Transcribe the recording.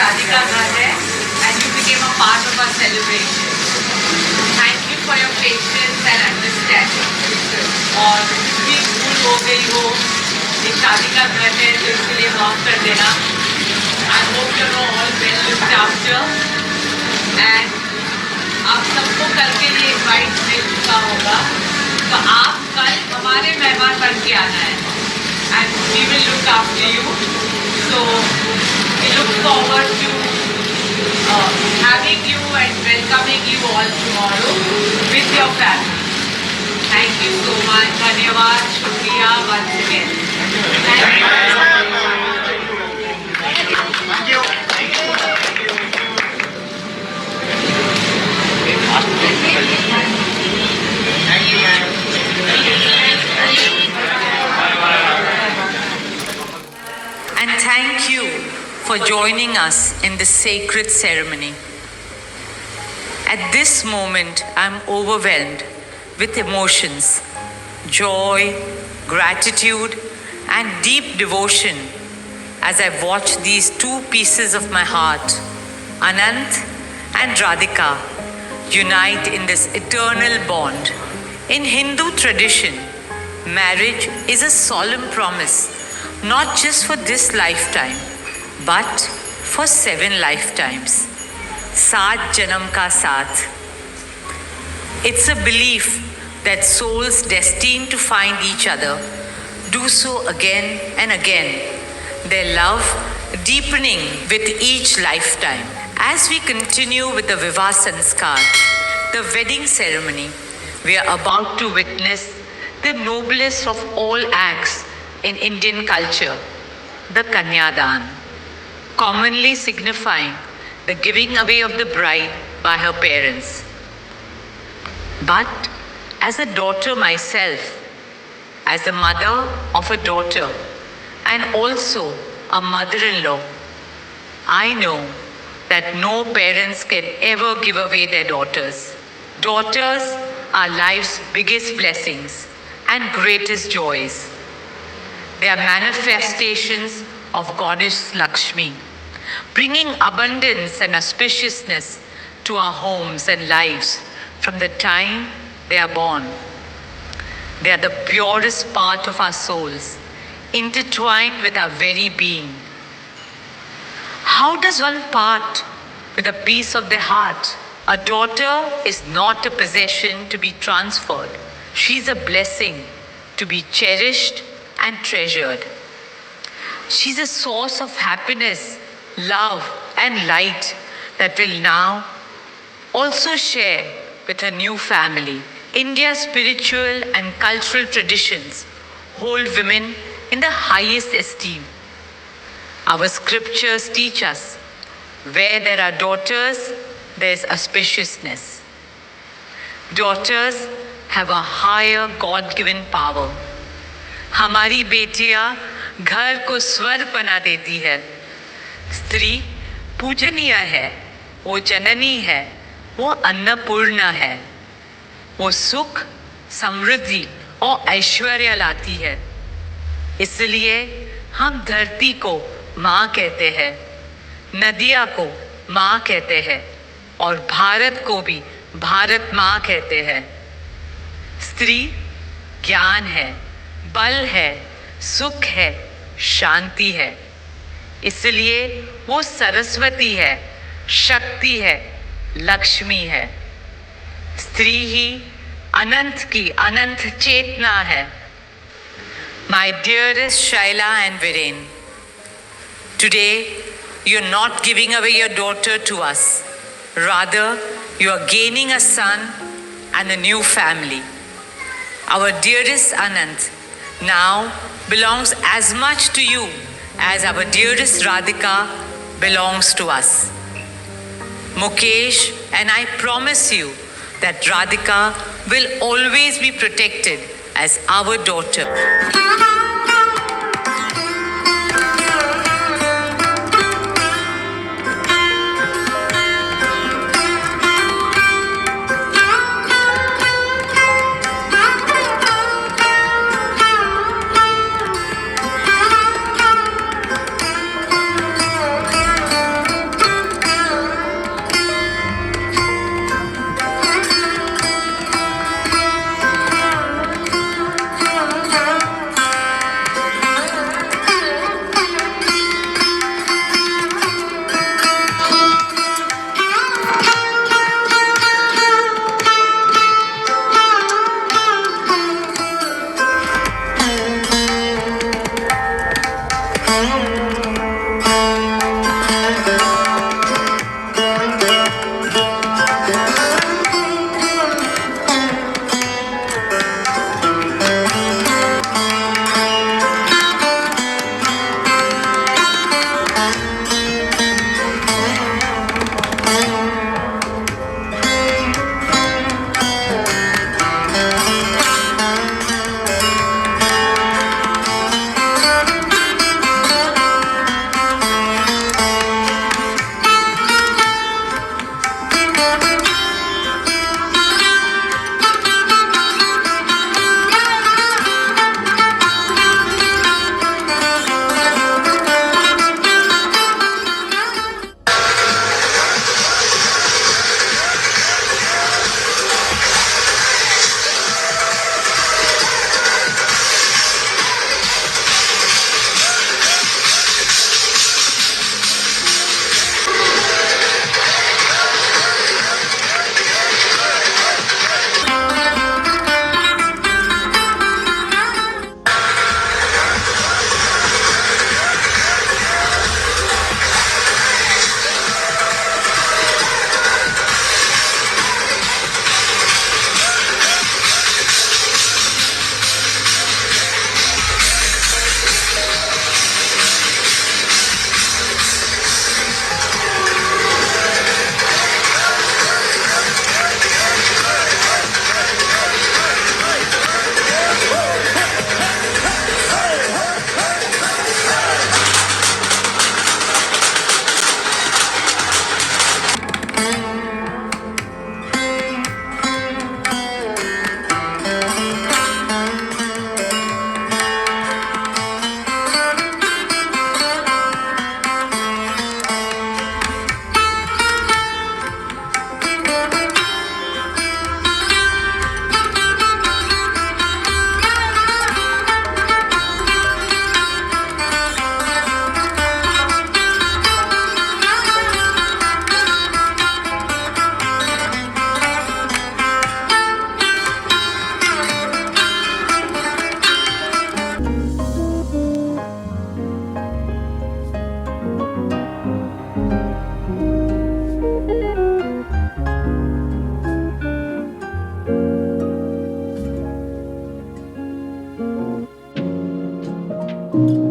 Radhika घर है and you became a part of our celebration. Thank you for your patience and understanding. और भी भूल हो गई हो, ये शादी का घर है तो इसके लिए माफ कर देना. I hope you're all well looked after. And आप सबको कल के लिए इनवाइट मिल चुका होगा, तो आप कल हमारे मेहमान बन के आना है. And we will look after you. So we look forward to having you and welcoming you all tomorrow with your family. Thank you so much. धन्यवाद, शुक्रिया once again. Thank you. And thank you for joining us in this sacred ceremony. At this moment, I'm overwhelmed with emotions, joy, gratitude, and deep devotion as I watch these two pieces of my heart, Anant and Radhika, unite in this eternal bond. In Hindu tradition, marriage is a solemn promise, not just for this lifetime, but for 7 lifetimes. Saat Janam Ka Saath. It's a belief that souls destined to find each other do so again and again, their love deepening with each lifetime. As we continue with the Vivah Sanskar, the wedding ceremony, we are about to witness the noblest of all acts in Indian culture, the Kanyadan, commonly signifying the giving away of the bride by her parents. But as a daughter myself, as the mother of a daughter, and also a mother-in-law, I know that no parents can ever give away their daughters. Daughters are life's biggest blessings and greatest joys. They are manifestations of Goddess Lakshmi, bringing abundance and auspiciousness to our homes and lives from the time they are born. They are the purest part of our souls, intertwined with our very being. How does one part with a piece of the heart? A daughter is not a possession to be transferred. She is a blessing to be cherished and treasured. She's a source of happiness, love, and light that will now also share with her new family. India's spiritual and cultural traditions hold women in the highest esteem. Our scriptures teach us where there are daughters, there is auspiciousness. Daughters have a higher God-given power. हमारी बेटियां घर को स्वर्ग बना देती है. स्त्री पूजनीय है, वो जननी है, वो अन्नपूर्णा है. वो सुख, समृद्धि और ऐश्वर्य लाती है. इसलिए हम धरती को माँ कहते हैं, नदियाँ को माँ कहते हैं और भारत को भी भारत माँ कहते हैं. स्त्री ज्ञान है, बल है, सुख है, शांति है. इसलिए वो सरस्वती है, शक्ति है, लक्ष्मी है. स्त्री ही अनंत की अनंत चेतना है. My dearest Shaila and Viren, today you're not giving away your daughter to us. Rather, you are gaining a son and a new family. Our dearest Anant now belongs as much to you as our dearest Radhika belongs to us. Mukesh and I promise you that Radhika will always be protected as our daughter. you.